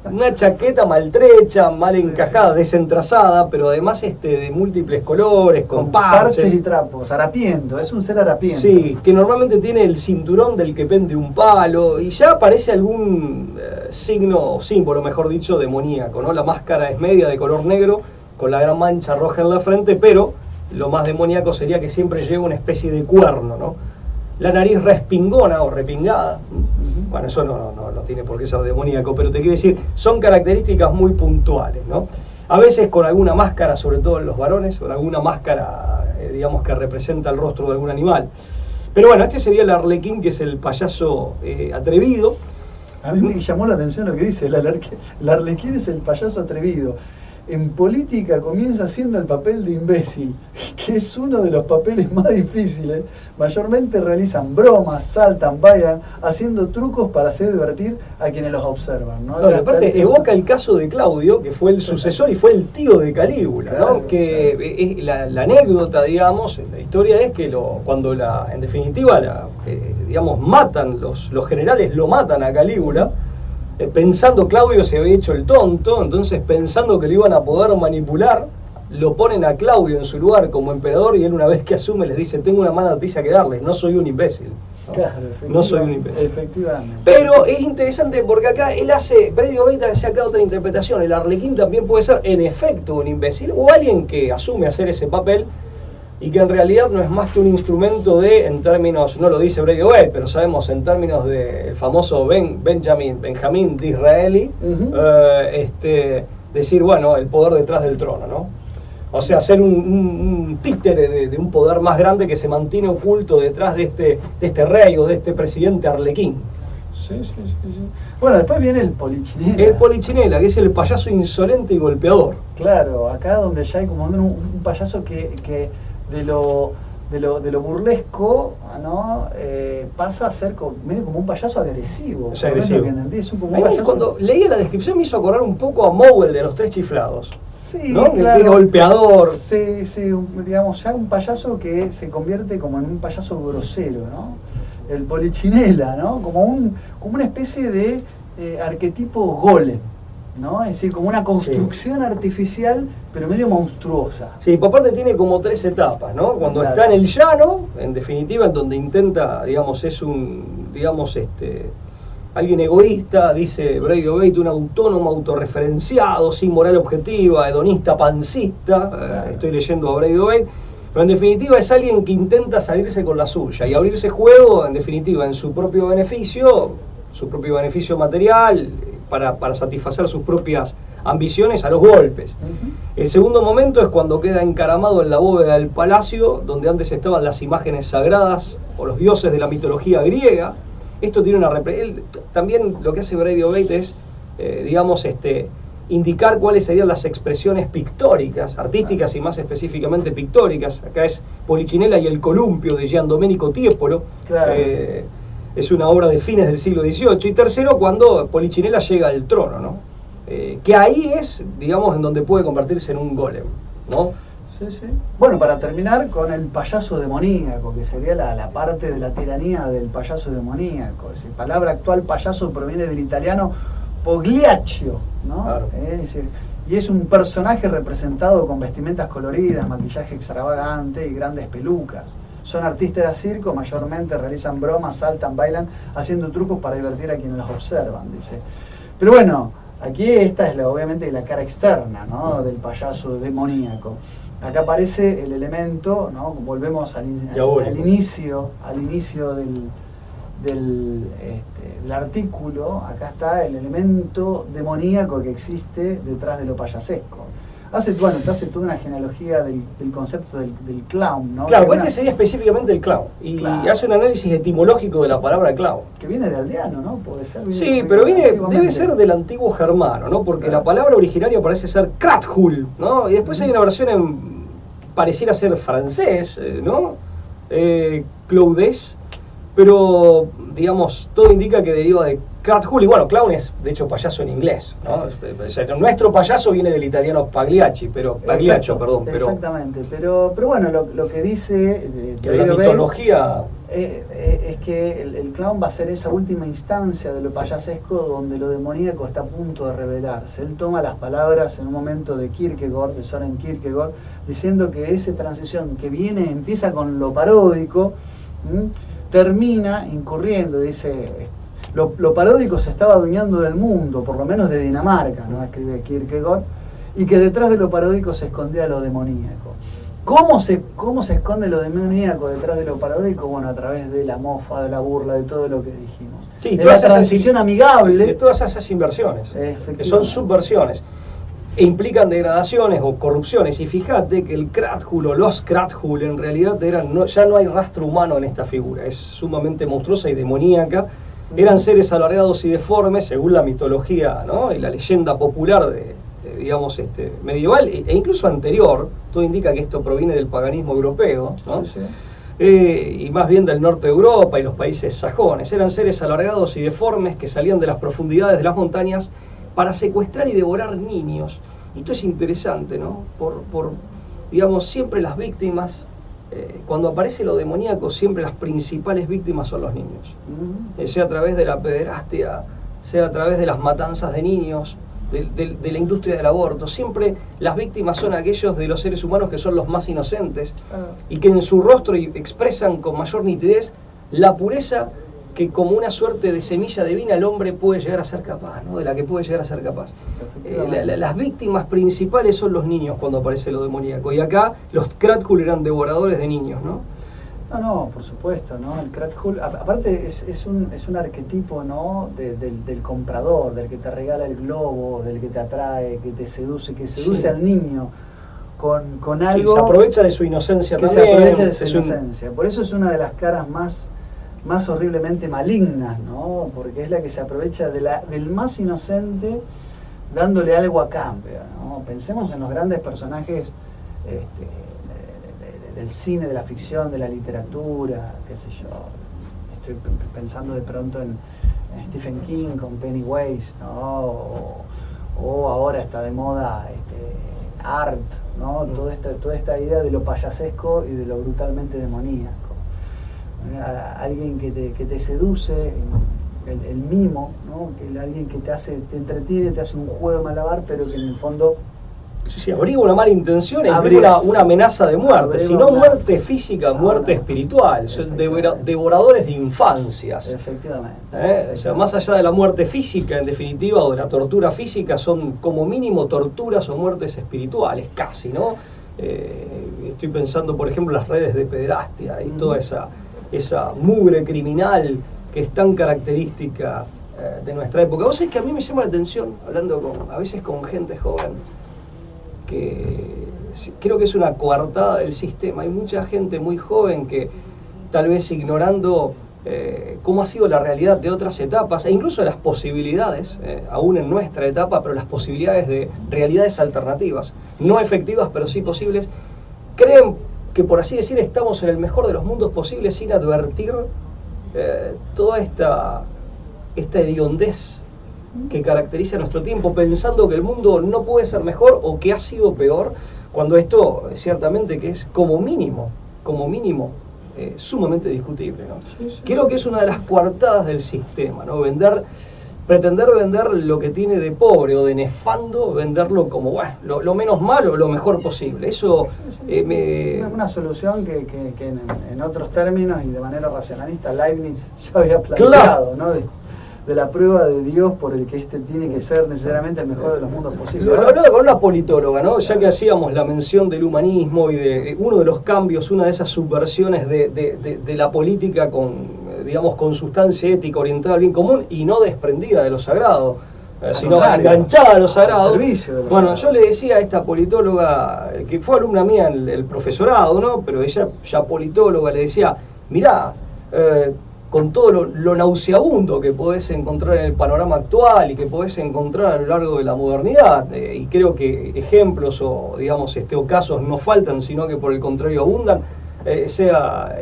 Una chaqueta maltrecha, mal encajada, sí. Desentrazada, pero además de múltiples colores, con parches y trapos, harapiento, es un ser harapiento. Sí, que normalmente tiene el cinturón del que pende un palo, y ya aparece algún signo o símbolo, mejor dicho, demoníaco, ¿no? La máscara es media de color negro, con la gran mancha roja en la frente, pero lo más demoníaco sería que siempre lleva una especie de cuerno, ¿no? La nariz respingona o repingada. Bueno, eso no tiene por qué ser demoníaco, pero te quiero decir, son características muy puntuales, ¿no? A veces con alguna máscara, sobre todo en los varones, o alguna máscara, digamos, que representa el rostro de algún animal. Pero bueno, este sería el Arlequín, que es el payaso atrevido. A mí me llamó la atención lo que dice, el Arlequín es el payaso atrevido. En política comienza haciendo el papel de imbécil, que es uno de los papeles más difíciles. Mayormente realizan bromas, saltan, bailan, haciendo trucos para hacer divertir a quienes los observan, ¿no? Claro, aparte evoca el caso de Claudio, que fue el sucesor y fue el tío de Calígula, claro, ¿no? Que es la anécdota, digamos, la historia es que en definitiva, digamos, matan, los generales lo matan a Calígula, pensando Claudio se había hecho el tonto, entonces pensando que lo iban a poder manipular, lo ponen a Claudio en su lugar como emperador, y él, una vez que asume, les dice: tengo una mala noticia que darles, no soy un imbécil. Claro, no soy un imbécil. Efectivamente. Pero es interesante porque acá Breide Oveita saca otra interpretación. El Arlequín también puede ser en efecto un imbécil, o alguien que asume hacer ese papel y que en realidad no es más que un instrumento de, en términos, no lo dice Brady Obey, pero sabemos en términos del famoso Benjamín Disraeli, decir, bueno, el poder detrás del trono, ¿no? O sea, ser un títere de un poder más grande que se mantiene oculto detrás de este rey o de este presidente arlequín. Sí. Bueno, después viene el Polichinela. El Polichinela, que es el payaso insolente y golpeador. Claro, acá donde ya hay como un payaso que de lo burlesco, ¿no? Pasa a ser medio como un payaso agresivo. Es agresivo. Es como un payaso... Cuando leía la descripción me hizo acordar un poco a Mowell de los Tres Chiflados. Sí, ¿no? Claro. Que es golpeador. Sí, digamos, ya un payaso que se convierte como en un payaso grosero, ¿no? El Polichinela, ¿no? Como una especie de arquetipo golem, ¿no? Es decir, como una construcción artificial, pero medio monstruosa. Sí, por parte tiene como 3 etapas, ¿no? Cuando está en el llano, en definitiva, en donde intenta, digamos, es alguien egoísta, dice Brady Obey, un autónomo autorreferenciado, sin moral objetiva, hedonista, pancista, estoy leyendo a Brady Obey, pero en definitiva es alguien que intenta salirse con la suya y abrirse juego, en definitiva, en su propio beneficio material, para satisfacer sus propias ambiciones a los golpes. El segundo momento es cuando queda encaramado en la bóveda del palacio, donde antes estaban las imágenes sagradas o los dioses de la mitología griega. Esto tiene también lo que hace Brady Obey es, indicar cuáles serían las expresiones pictóricas, artísticas y más específicamente pictóricas. Acá es Polichinela y el columpio de Gian Domenico Tiepolo. Claro. Es una obra de fines del siglo XVIII. Y tercero, cuando Polichinela llega al trono, ¿no? Que ahí es, digamos, en donde puede convertirse en un golem, ¿no? Sí. Bueno, para terminar con el payaso demoníaco, que sería la parte de la tiranía del payaso demoníaco. La palabra actual payaso proviene del italiano Pogliaccio, ¿no? Claro. Es decir, y es un personaje representado con vestimentas coloridas, maquillaje extravagante y grandes pelucas. Son artistas de circo, mayormente realizan bromas, saltan, bailan, haciendo trucos para divertir a quienes los observan, dice. Pero bueno, aquí esta es obviamente la cara externa, ¿no? Del payaso demoníaco. Acá aparece el elemento, ¿no? Volvemos al inicio del artículo. Acá está el elemento demoníaco que existe detrás de lo payasesco. Te hace toda una genealogía del concepto del clown, ¿no? Claro, este sería específicamente el clown. Y hace un análisis etimológico de la palabra clown. Que viene de aldeano, ¿no? Puede ser. Sí, pero debe ser del antiguo germano, ¿no? Porque la palabra originaria parece ser krathul, ¿no? Y después hay una versión pareciera ser francés, ¿no? Cloudés, pero, digamos, todo indica que deriva de krathul. Y bueno, clown es, de hecho, payaso en inglés, ¿no? Nuestro payaso viene del italiano Pagliaccio, pero exactamente, pero bueno, lo que dice la mitología es que el clown va a ser esa última instancia de lo payasesco donde lo demoníaco está a punto de revelarse. Él toma las palabras en un momento de Kierkegaard, de Søren Kierkegaard, diciendo que esa transición que empieza con lo paródico, termina incurriendo, dice, lo paródico se estaba adueñando del mundo, por lo menos de Dinamarca, ¿no? Escribe Kierkegaard, y que detrás de lo paródico se escondía lo demoníaco. ¿Cómo se esconde lo demoníaco detrás de lo paródico? Bueno, a través de la mofa, de la burla, de todo lo que dijimos. Sí, de la transición amigable. De todas esas inversiones, que son subversiones, e implican degradaciones o corrupciones. Y fíjate que el krathul o los krathul en realidad ya no hay rastro humano en esta figura, es sumamente monstruosa y demoníaca. Eran seres alargados y deformes, según la mitología, ¿no? Y la leyenda popular medieval e incluso anterior. Todo indica que esto proviene del paganismo europeo, ¿no? Sí. Y más bien del norte de Europa y los países sajones. Eran seres alargados y deformes que salían de las profundidades de las montañas para secuestrar y devorar niños. Esto es interesante, ¿no? Siempre las víctimas, cuando aparece lo demoníaco, siempre las principales víctimas son los niños. Sea a través de la pederastia, sea a través de las matanzas de niños, de la industria del aborto. Siempre las víctimas son aquellos de los seres humanos que son los más inocentes y que en su rostro expresan con mayor nitidez la pureza que como una suerte de semilla divina el hombre puede llegar a ser capaz, ¿no? De la que puede llegar a ser capaz. Las víctimas principales son los niños cuando aparece lo demoníaco, y acá los Krathul eran devoradores de niños, ¿no? No, por supuesto, ¿no? El Krathul, aparte es un arquetipo, ¿no? Del comprador, del que te regala el globo, del que te atrae, que te seduce, que seduce al niño con algo. Sí, se aprovecha de su inocencia que también. Se aprovecha de su inocencia. Por eso es una de las caras más horriblemente malignas, ¿no? Porque es la que se aprovecha del más inocente dándole algo a cambio, ¿no? Pensemos en los grandes personajes del cine, de la ficción, de la literatura, qué sé yo. Estoy pensando de pronto en Stephen King con Pennywise, ¿no? O ahora está de moda Art, ¿no? Toda esta idea de lo payasesco y de lo brutalmente demoníaco. Alguien que te seduce, el mimo, ¿no? Alguien que te entretiene, te hace un juego de malabar, pero que en el fondo Sí, abriga una mala intención e implica una amenaza de muerte, si no muerte física, muerte espiritual. Son devoradores de infancias. Efectivamente. O sea, más allá de la muerte física, en definitiva, o de la tortura física, son como mínimo torturas o muertes espirituales, casi, ¿no? Estoy pensando, por ejemplo, en las redes de pederastia y toda esa mugre criminal que es tan característica de nuestra época. Vos sabés que a mí me llama la atención, hablando a veces con gente joven, que creo que es una coartada del sistema. Hay mucha gente muy joven que tal vez ignorando cómo ha sido la realidad de otras etapas e incluso las posibilidades, aún en nuestra etapa, pero las posibilidades de realidades alternativas, no efectivas pero sí posibles, creen que, por así decir, estamos en el mejor de los mundos posibles sin advertir toda esta hediondez que caracteriza nuestro tiempo, pensando que el mundo no puede ser mejor o que ha sido peor, cuando esto ciertamente que es como mínimo sumamente discutible, ¿no? Sí. Creo que es una de las coartadas del sistema, ¿no? Pretender vender lo que tiene de pobre o de nefando, venderlo como lo menos malo, lo mejor posible. Eso una solución que en otros términos y de manera racionalista Leibniz ya había planteado, ¿no? De la prueba de Dios por el que tiene que ser necesariamente el mejor de los mundos posibles. Lo hablaba con una politóloga, ¿no? Ya que hacíamos la mención del humanismo y de uno de los cambios, una de esas subversiones de la política con sustancia ética orientada al bien común y no desprendida de lo sagrado, sino enganchada a lo sagrado. Bueno, yo le decía a esta politóloga, que fue alumna mía en el profesorado, ¿no? Pero ella, ya politóloga, le decía, mirá, con todo lo nauseabundo que podés encontrar en el panorama actual y que podés encontrar a lo largo de la modernidad, y creo que ejemplos o casos no faltan, sino que por el contrario abundan, sea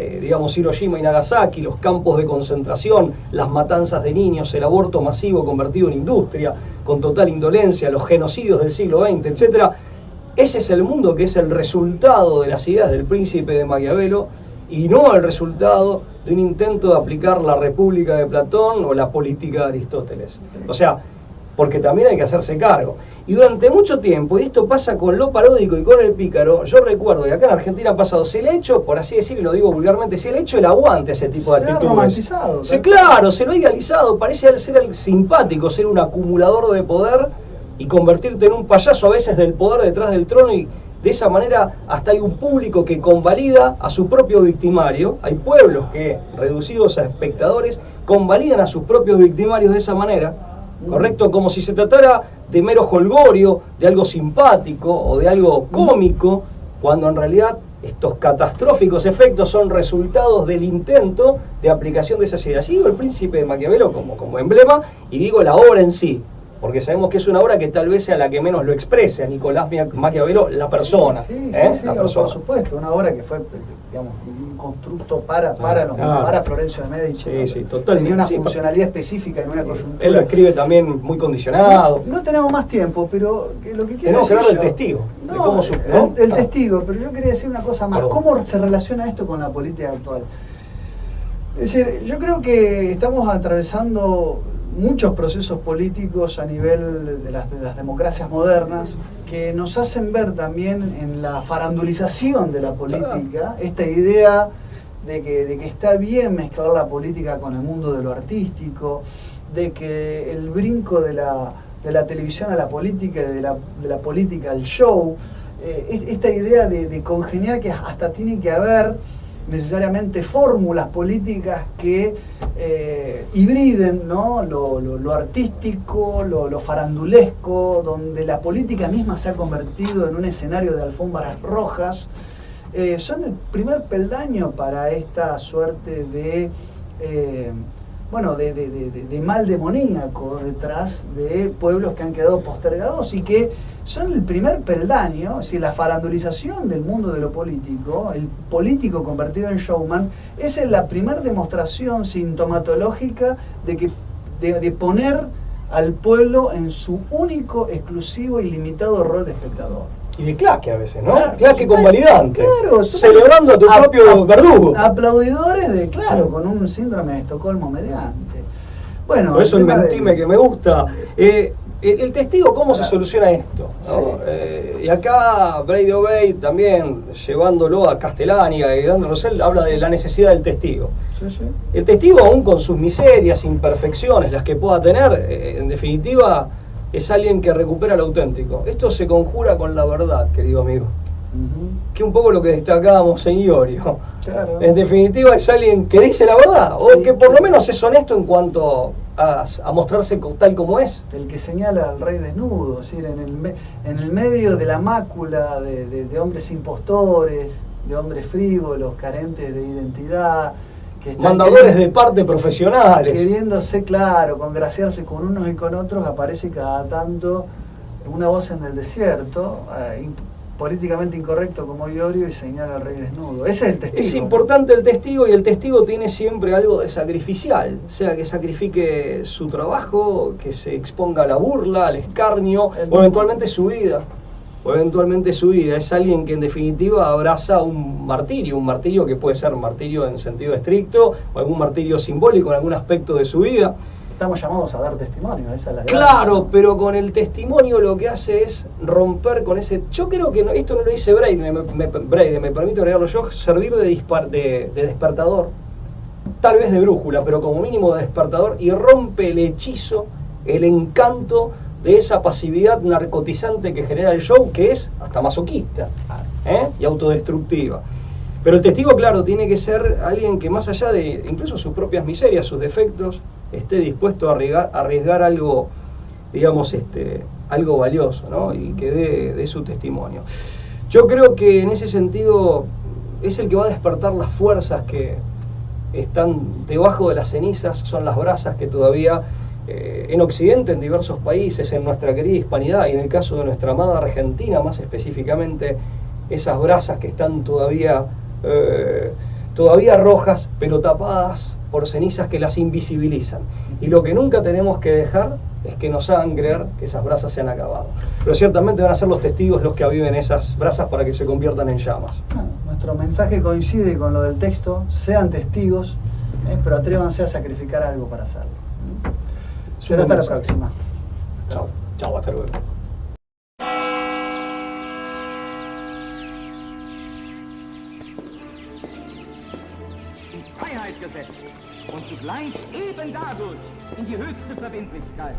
Hiroshima y Nagasaki, los campos de concentración, las matanzas de niños, el aborto masivo convertido en industria, con total indolencia, los genocidios del siglo XX, etc. Ese es el mundo que es el resultado de las ideas del príncipe de Maquiavelo, y no el resultado de un intento de aplicar la República de Platón o la política de Aristóteles. O sea, porque también hay que hacerse cargo. Y durante mucho tiempo, y esto pasa con lo paródico y con el pícaro, yo recuerdo que acá en Argentina ha pasado, se le ha hecho, por así decirlo, y lo digo vulgarmente, se le ha hecho el aguante a ese tipo de actitudes. Se ha romantizado. Claro, se lo ha idealizado, parece ser simpático, ser un acumulador de poder y convertirte en un payaso a veces del poder detrás del trono, y de esa manera hasta hay un público que convalida a su propio victimario. Hay pueblos que, reducidos a espectadores, convalidan a sus propios victimarios de esa manera, ¿correcto? Como si se tratara de mero jolgorio, de algo simpático o de algo cómico, cuando en realidad estos catastróficos efectos son resultados del intento de aplicación de esas ideas. Y digo el príncipe de Maquiavelo como emblema, y digo la obra en sí, porque sabemos que es una obra que tal vez sea la que menos lo exprese a Nicolás Maquiavelo, la persona. Sí, por supuesto, una obra que fue, un constructo para Florencio de Medici. Sí, totalmente. Tenía una funcionalidad específica en una coyuntura. Él lo escribe también muy condicionado. No tenemos más tiempo, pero lo que quiero tenemos que hablar del testigo. El testigo, pero yo quería decir una cosa más. ¿Cómo se relaciona esto con la política actual? Es decir, yo creo que estamos atravesando muchos procesos políticos a nivel de las democracias modernas que nos hacen ver también en la farandulización de la política esta idea de que está bien mezclar la política con el mundo de lo artístico, de que el brinco de la televisión a la política y de la política al show, esta idea de congeniar que hasta tiene que haber necesariamente fórmulas políticas que hibriden, ¿no?, lo artístico, lo farandulesco, donde la política misma se ha convertido en un escenario de alfombras rojas, son el primer peldaño para esta suerte de mal demoníaco detrás de pueblos que han quedado postergados y que son el primer peldaño. Es decir, la farandulización del mundo de lo político, el político convertido en showman, es la primera demostración sintomatológica de poner al pueblo en su único, exclusivo y limitado rol de espectador. Y de claque a veces, ¿no? Claro, claque convalidante. Claro, celebrando a tu propio verdugo. Aplaudidores con un síndrome de Estocolmo mediante. Bueno, por eso el mentime que me gusta. El testigo, ¿cómo se soluciona esto? ¿No? Sí. Y acá Brady O'Bay también, llevándolo a Castellani, a Leandro Rosell, habla de la necesidad del testigo. Sí, sí. El testigo, aún con sus miserias, imperfecciones, las que pueda tener, en definitiva, es alguien que recupera lo auténtico. Esto se conjura con la verdad, querido amigo. Que un poco lo que destacábamos en Iorio. Claro. En definitiva, es alguien que dice la verdad, o que por lo menos es honesto en cuanto a mostrarse tal como es. El que señala al rey desnudo, es decir, en el medio de la mácula de hombres impostores, de hombres frívolos, carentes de identidad, que están mandadores de parte profesionales, queriéndose, claro, congraciarse con unos y con otros, aparece cada tanto una voz en el desierto, políticamente incorrecto como Iorio, y señala al rey desnudo. Ese es el testigo. Es importante el testigo, y el testigo tiene siempre algo de sacrificial, o sea, que sacrifique su trabajo, que se exponga a la burla, al escarnio, o eventualmente su vida. Es alguien que en definitiva abraza un martirio que puede ser martirio en sentido estricto, o algún martirio simbólico en algún aspecto de su vida. Estamos llamados a dar testimonio, esa es la Claro, gracia. pero con el testimonio lo que hace es romper con ese... Yo creo que esto no lo dice Brady, me permito agregarlo yo, servir de despertador, tal vez de brújula, pero como mínimo de despertador, y rompe el hechizo, el encanto de esa pasividad narcotizante que genera el show, que es hasta masoquista y autodestructiva. Pero el testigo, claro, tiene que ser alguien que, más allá de incluso sus propias miserias, sus defectos, esté dispuesto a arriesgar algo, digamos, algo valioso, ¿no? Y que dé su testimonio. Yo creo que en ese sentido es el que va a despertar las fuerzas que están debajo de las cenizas, son las brasas que todavía en Occidente, en diversos países, en nuestra querida hispanidad, y en el caso de nuestra amada Argentina más específicamente, esas brasas que están todavía rojas, pero tapadas por cenizas que las invisibilizan. Y lo que nunca tenemos que dejar es que nos hagan creer que esas brasas se han acabado. Pero ciertamente van a ser los testigos los que aviven esas brasas para que se conviertan en llamas. Bueno, nuestro mensaje coincide con lo del texto: sean testigos, pero atrévanse a sacrificar algo para hacerlo. Será hasta la próxima. Chao, chao, hasta luego. Freiheit gesetzt und zugleich eben dadurch in die höchste Verbindlichkeit.